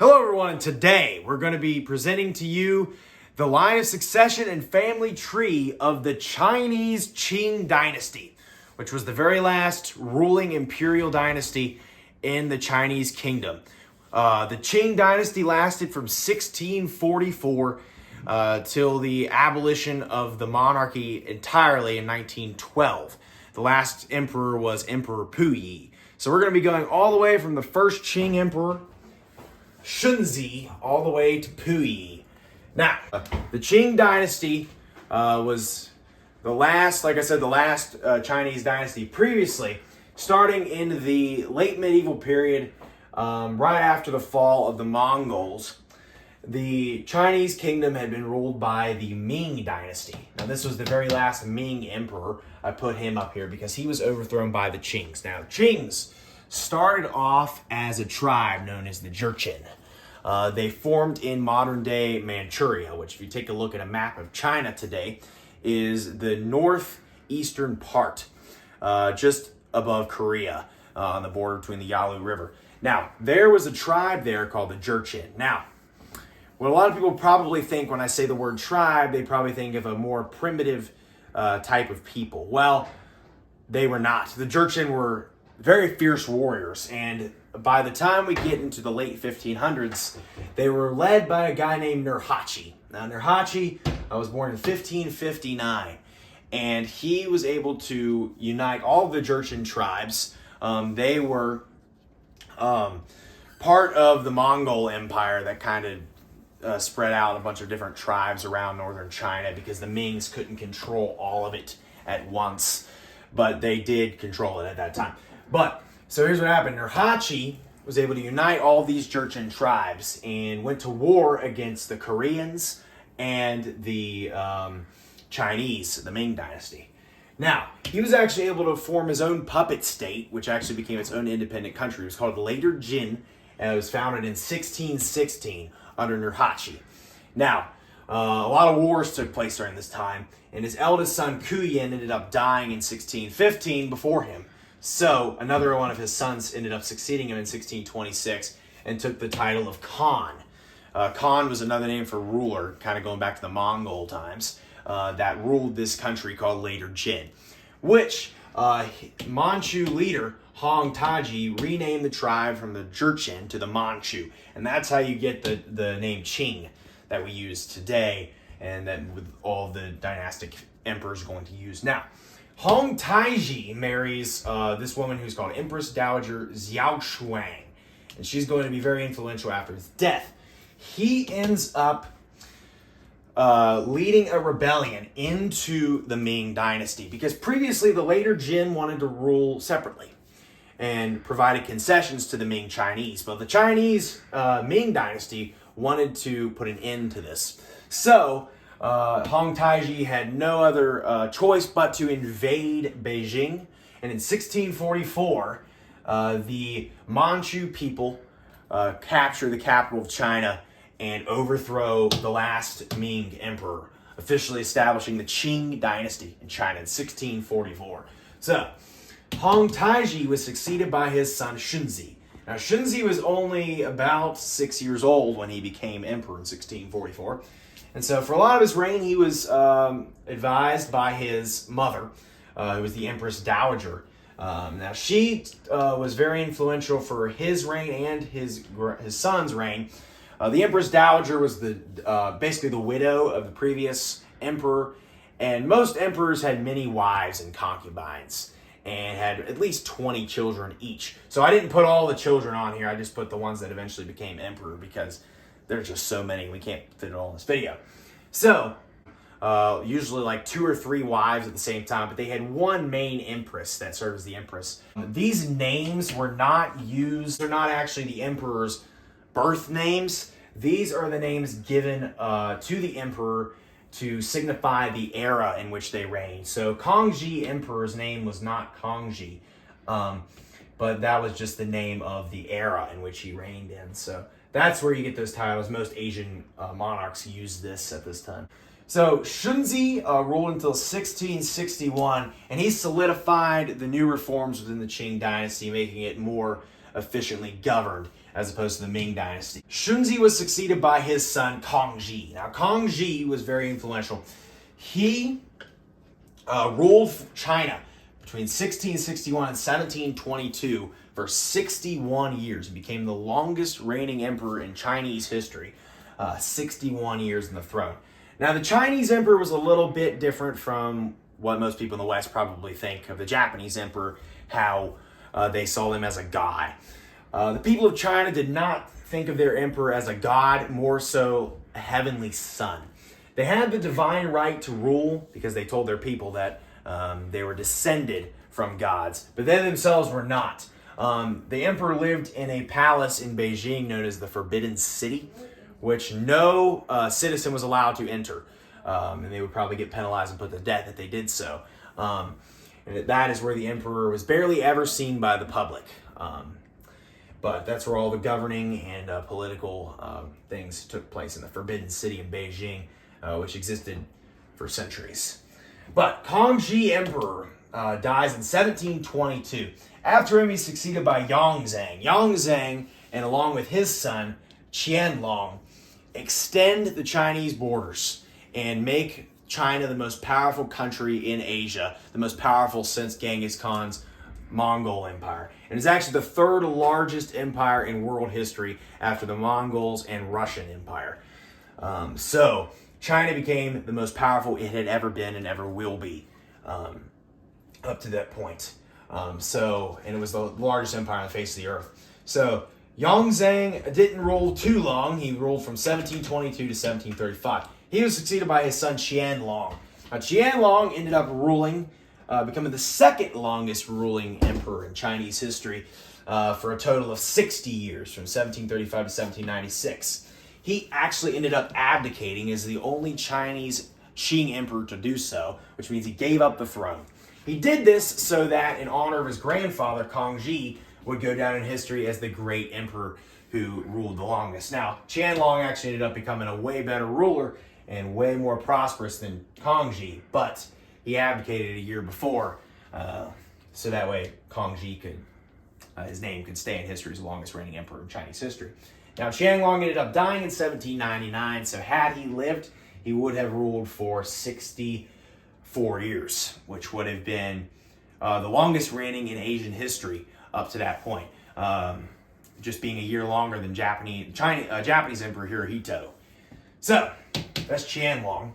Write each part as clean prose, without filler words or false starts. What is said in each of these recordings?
Hello everyone, and today we're going to be presenting to you the line of succession and family tree of the Chinese Qing Dynasty, which was the very last ruling imperial dynasty in the Chinese kingdom. The Qing Dynasty lasted from 1644 till the abolition of the monarchy entirely in 1912. The last emperor was Emperor Puyi. So we're going to be going all the way from the first Qing emperor, Shunzhi, all the way to Puyi. Now, the Qing Dynasty was the last, like I said, the last Chinese dynasty previously, starting in the late medieval period, right after the fall of the Mongols. The Chinese kingdom had been ruled by the Ming Dynasty. Now, this was the very last Ming emperor. I put him up here because he was overthrown by the Qings. Now, Qings started off as a tribe known as the Jiaqing. They formed in modern-day Manchuria, which if you take a look at a map of China today, is the northeastern part, just above Korea, on the border between the Yalu River. Now, there was a tribe there called the Jiaqing. Now, what a lot of people probably think when I say the word tribe, they probably think of a more primitive type of people. Well, they were not. The Jiaqing were very fierce warriors, and by the time we get into the late 1500s, they were led by a guy named Nurhaci. Now, Nurhaci was born in 1559, and he was able to unite all of the Jiaqing tribes. They were part of the Mongol Empire that kind of spread out a bunch of different tribes around northern China because the Mings couldn't control all of it at once, but they did control it at that time. But, so here's what happened. Nurhaci was able to unite all these Jiaqing tribes and went to war against the Koreans and the Chinese, the Ming Dynasty. Now, he was actually able to form his own puppet state, which actually became its own independent country. It was called Later Jin, and it was founded in 1616 under Nurhaci. Now, a lot of wars took place during this time, and his eldest son, Kuyin, ended up dying in 1615 before him. So, another one of his sons ended up succeeding him in 1626 and took the title of Khan. Khan was another name for ruler, kind of going back to the Mongol times, that ruled this country called Later Jin, which Manchu leader Hong Taiji renamed the tribe from the Jiaqing to the Manchu, and that's how you get the name Qing that we use today, and that with all the dynastic emperors are going to use now. Hong Taiji marries this woman who's called Empress Dowager Xiao Shuang, and she's going to be very influential after his death. He ends up leading a rebellion into the Ming Dynasty because previously the later Jin wanted to rule separately and provided concessions to the Ming Chinese, but the Chinese Ming Dynasty wanted to put an end to this. So Hong Taiji had no other choice but to invade Beijing, and in 1644 the Manchu people capture the capital of China and overthrow the last Ming emperor, officially establishing the Qing Dynasty in China in 1644. So, Hong Taiji was succeeded by his son Shunzhi. Now, Shunzhi was only about 6 years old when he became emperor in 1644. And so, for a lot of his reign, he was advised by his mother, who was the Empress Dowager. Now, she was very influential for his reign and his son's reign. The Empress Dowager was basically the widow of the previous emperor, and most emperors had many wives and concubines and had at least 20 children each. So I didn't put all the children on here. I just put the ones that eventually became emperor because there's just so many. We can't fit it all in this video. So usually like 2 or 3 wives at the same time, but they had one main empress that served as the empress. These names were not used. They're not actually the emperor's birth names. These are the names given to the emperor to signify the era in which they reigned. So Kangxi emperor's name was not Kangxi, but that was just the name of the era in which he reigned in. So that's where you get those titles. Most Asian monarchs use this at this time. So Shunzhi ruled until 1661, and he solidified the new reforms within the Qing Dynasty, making it more efficiently governed. as opposed to the Ming Dynasty. Shunzhi was succeeded by his son Kangxi. Now, Kangxi was very influential. He ruled China between 1661 and 1722 for 61 years. He became the longest reigning emperor in Chinese history. 61 years in the throne. Now, the Chinese emperor was a little bit different from what most people in the West probably think of the Japanese emperor, how they saw him as a god. The people of China did not think of their emperor as a god, more so a heavenly son. They had the divine right to rule because they told their people that they were descended from gods, but they themselves were not. The emperor lived in a palace in Beijing known as the Forbidden City, which no citizen was allowed to enter. And they would probably get penalized and put to death if they did so. And that is where the emperor was barely ever seen by the public. But that's where all the governing and political things took place in the Forbidden City in Beijing, which existed for centuries. But Kangxi Emperor dies in 1722. After him, he's succeeded by Yongzheng. Yongzheng, and along with his son, Qianlong, extend the Chinese borders and make China the most powerful country in Asia, the most powerful since Genghis Khan's Mongol Empire. And it's actually the third largest empire in world history after the Mongols and Russian Empire. So China became the most powerful it had ever been and ever will be up to that point. And it was the largest empire on the face of the earth. So Yongzheng didn't rule too long. He ruled from 1722 to 1735. He was succeeded by his son Qianlong. Now, Qianlong ended up ruling, becoming the second longest ruling emperor in Chinese history for a total of 60 years, from 1735 to 1796. He actually ended up abdicating as the only Chinese Qing emperor to do so, which means he gave up the throne. He did this so that, in honor of his grandfather, Kangxi, would go down in history as the great emperor who ruled the longest. Now, Qianlong actually ended up becoming a way better ruler and way more prosperous than Kangxi, but he abdicated a year before, so that way Kangxi could, his name could stay in history as the longest reigning emperor in Chinese history. Now, Qianlong ended up dying in 1799, so had he lived, he would have ruled for 64 years, which would have been the longest reigning in Asian history up to that point, just being a year longer than Japanese Emperor Hirohito. So, that's Qianlong.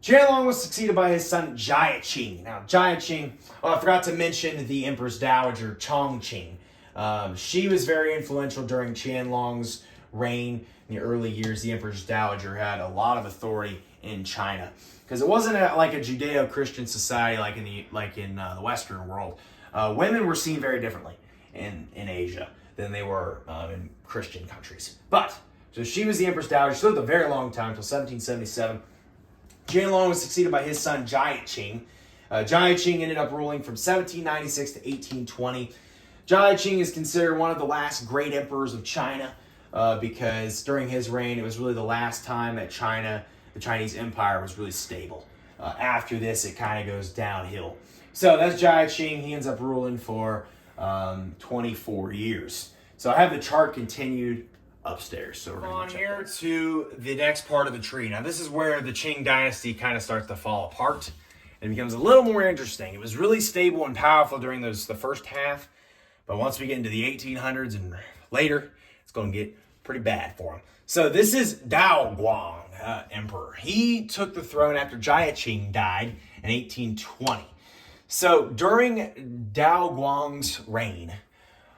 Qianlong was succeeded by his son Jiaqing. Now, Jiaqing, I forgot to mention the Empress Dowager Chongqing. She was very influential during Qianlong's reign. In the early years, the Empress Dowager had a lot of authority in China, because it wasn't like a Judeo-Christian society like in the Western world. Women were seen very differently in Asia than they were in Christian countries. So she was the Empress Dowager. She lived a very long time, until 1777. Qianlong was succeeded by his son Jiaqing. Jiaqing ended up ruling from 1796 to 1820. Jiaqing is considered one of the last great emperors of China because during his reign, it was really the last time that the Chinese Empire, was really stable. After this, it kind of goes downhill. So that's Jiaqing. He ends up ruling for 24 years. So I have the chart continued upstairs. So we're on here to the next part of the tree. Now, this is where the Qing Dynasty kind of starts to fall apart. It becomes a little more interesting. It was really stable and powerful during the first half, but once we get into the 1800s and later, it's going to get pretty bad for him. So this is Daoguang Emperor. He took the throne after Jiaqing died in 1820. So during Daoguang's reign,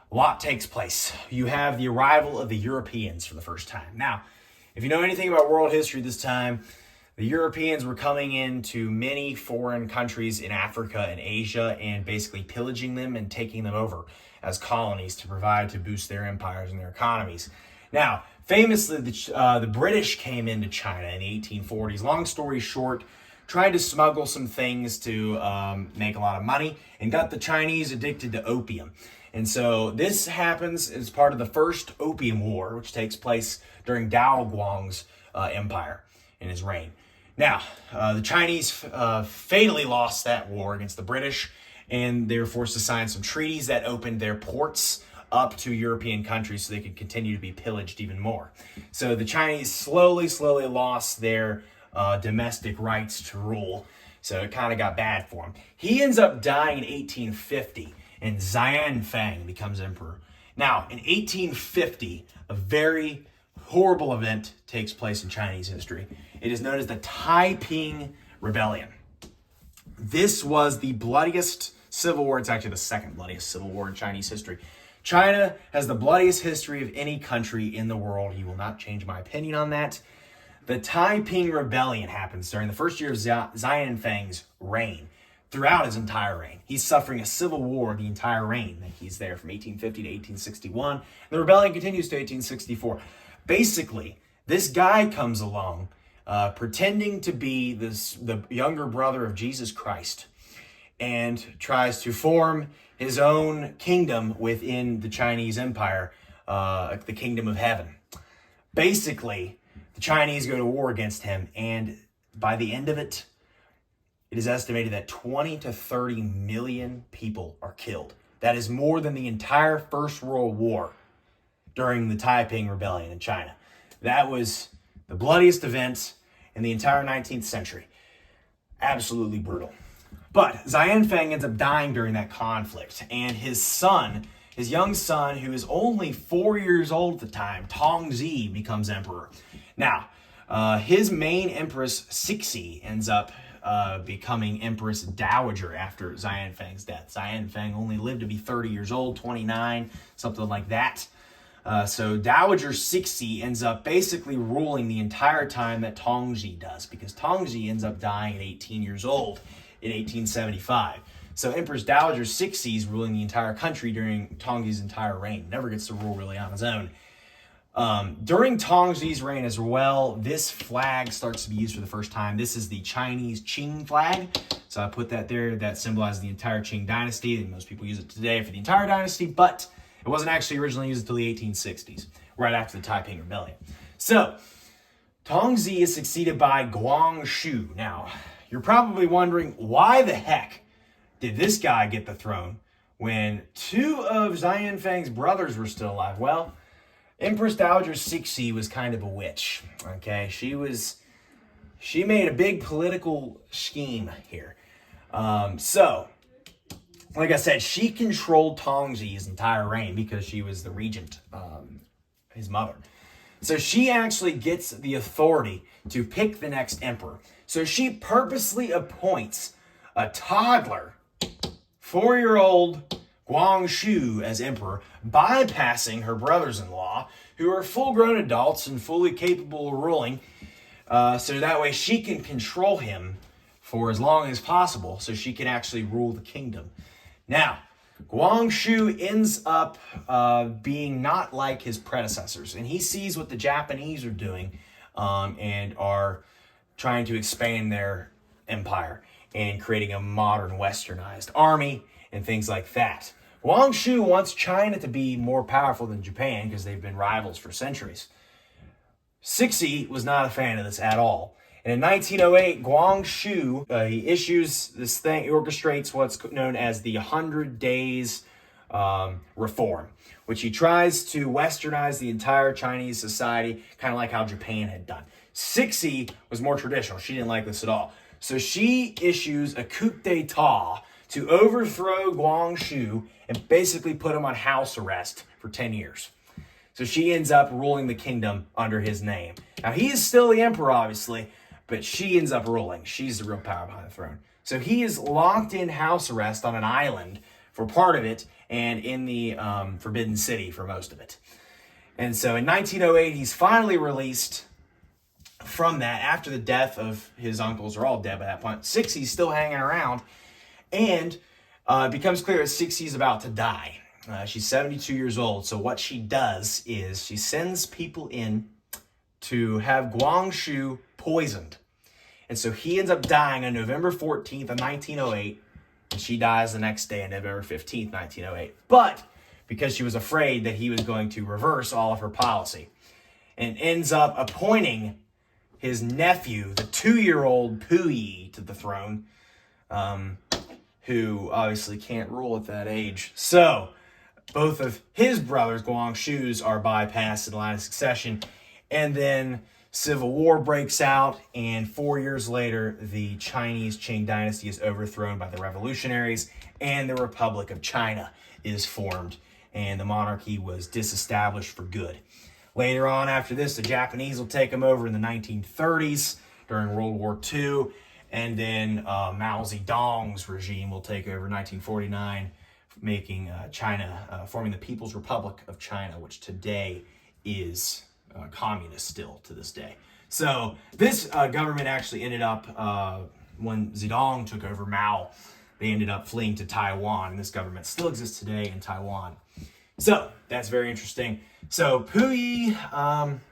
a lot takes place. You have the arrival of the Europeans for the first time. Now, if you know anything about world history this time, the Europeans were coming into many foreign countries in Africa and Asia and basically pillaging them and taking them over as colonies to boost their empires and their economies. Now, famously, the British came into China in the 1840s. Long story short, tried to smuggle some things to make a lot of money and got the Chinese addicted to opium. And so this happens as part of the First Opium War, which takes place during Daoguang's empire in his reign. Now, the Chinese fatally lost that war against the British, and they were forced to sign some treaties that opened their ports up to European countries so they could continue to be pillaged even more. So the Chinese slowly lost their domestic rights to rule. So it kind of got bad for him. He ends up dying in 1850, and Xianfeng becomes emperor. Now, in 1850, a very horrible event takes place in Chinese history. It is known as the Taiping Rebellion. This was the bloodiest civil war. It's actually the second bloodiest civil war in Chinese history. China has the bloodiest history of any country in the world. You will not change my opinion on that. The Taiping Rebellion happens during the first year of Xianfeng's reign. Throughout his entire reign, he's suffering a civil war the entire reign that he's there from 1850 to 1861. The rebellion continues to 1864. Basically, this guy comes along pretending to be the younger brother of Jesus Christ and tries to form his own kingdom within the Chinese Empire, the Kingdom of Heaven. Basically, the Chinese go to war against him, and by the end of it, it is estimated that 20 to 30 million people are killed. That is more than the entire First World War during the Taiping Rebellion in China. That was the bloodiest event in the entire 19th century. Absolutely brutal. But Xianfeng ends up dying during that conflict, and his son, his young son, who is only 4 years old at the time, Tongzhi, becomes emperor. Now, his main empress, Cixi, ends up becoming Empress Dowager after Xianfeng's death. Xianfeng only lived to be 30 years old, 29, something like that. So Dowager Cixi ends up basically ruling the entire time that Tongzhi does, because Tongzhi ends up dying at 18 years old in 1875. So Empress Dowager Cixi is ruling the entire country during Tongzhi's entire reign. Never gets to rule really on his own. During Tongzhi's reign as well, this flag starts to be used for the first time. This is the Chinese Qing flag. So I put that there. That symbolizes the entire Qing Dynasty. And most people use it today for the entire dynasty, but it wasn't actually originally used until the 1860s, right after the Taiping Rebellion. So Tongzhi is succeeded by Guangxu. Now, you're probably wondering, why the heck did this guy get the throne when two of Xianfeng's brothers were still alive? Well, Empress Dowager Cixi was kind of a witch, okay? She made a big political scheme here. So, like I said, she controlled Tongzhi's entire reign because she was the regent, his mother. So she actually gets the authority to pick the next emperor. So she purposely appoints a toddler, 4-year-old Guangxu as emperor, bypassing her brothers-in-law, who are full-grown adults and fully capable of ruling, so that way she can control him for as long as possible, so she can actually rule the kingdom. Now, Guangxu ends up being not like his predecessors, and he sees what the Japanese are doing and are trying to expand their empire and creating a modern westernized army and things like that. Guangxu wants China to be more powerful than Japan because they've been rivals for centuries. Cixi was not a fan of this at all. And in 1908, Guangxu, he issues this thing, he orchestrates what's known as the 100 Days Reform, which he tries to westernize the entire Chinese society, kind of like how Japan had done. Cixi was more traditional. She didn't like this at all. So she issues a coup d'etat to overthrow Guangxu and basically put him on house arrest for 10 years. So she ends up ruling the kingdom under his name. Now, he is still the emperor, obviously, but she ends up ruling. She's the real power behind the throne. So he is locked in house arrest on an island for part of it and in the Forbidden City for most of it. And so in 1908, he's finally released from that after the death of his uncles. Are all dead by that point. Cixi's still hanging around. And it becomes clear that Cixi's about to die. She's 72 years old. So what she does is she sends people in to have Guangxu poisoned. And so he ends up dying on November 14th of 1908. And she dies the next day on November 15th, 1908. But because she was afraid that he was going to reverse all of her policy, and ends up appointing his nephew, the 2-year-old Puyi, to the throne, who obviously can't rule at that age. So both of his brothers, Guangxu's, are bypassed in the line of succession. And then civil war breaks out, and 4 years later, the Chinese Qing Dynasty is overthrown by the revolutionaries, and the Republic of China is formed, and the monarchy was disestablished for good. Later on after this, the Japanese will take them over in the 1930s during World War II, and then Mao Zedong's regime will take over in 1949, making China, forming the People's Republic of China, which today is communist still to this day. So this government actually ended up, when Zedong took over Mao, they ended up fleeing to Taiwan, and this government still exists today in Taiwan. So that's very interesting. So Puyi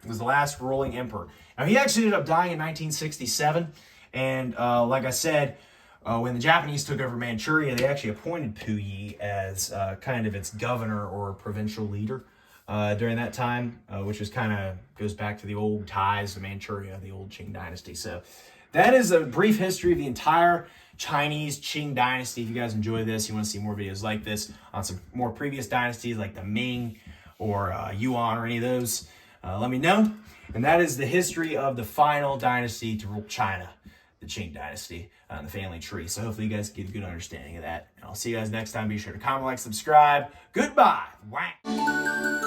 was the last ruling emperor. Now he actually ended up dying in 1967, and like I said, when the Japanese took over Manchuria, they actually appointed Puyi as kind of its governor or provincial leader during that time, which is kind of goes back to the old ties of Manchuria, the old Qing Dynasty. So that is a brief history of the entire Chinese Qing Dynasty. If you guys enjoy this, you want to see more videos like this on some more previous dynasties like the Ming or Yuan or any of those, let me know. And that is the history of the final dynasty to rule China, the Qing Dynasty, the family tree. So hopefully you guys get a good understanding of that. And I'll see you guys next time. Be sure to comment, like, subscribe. Goodbye. Wow.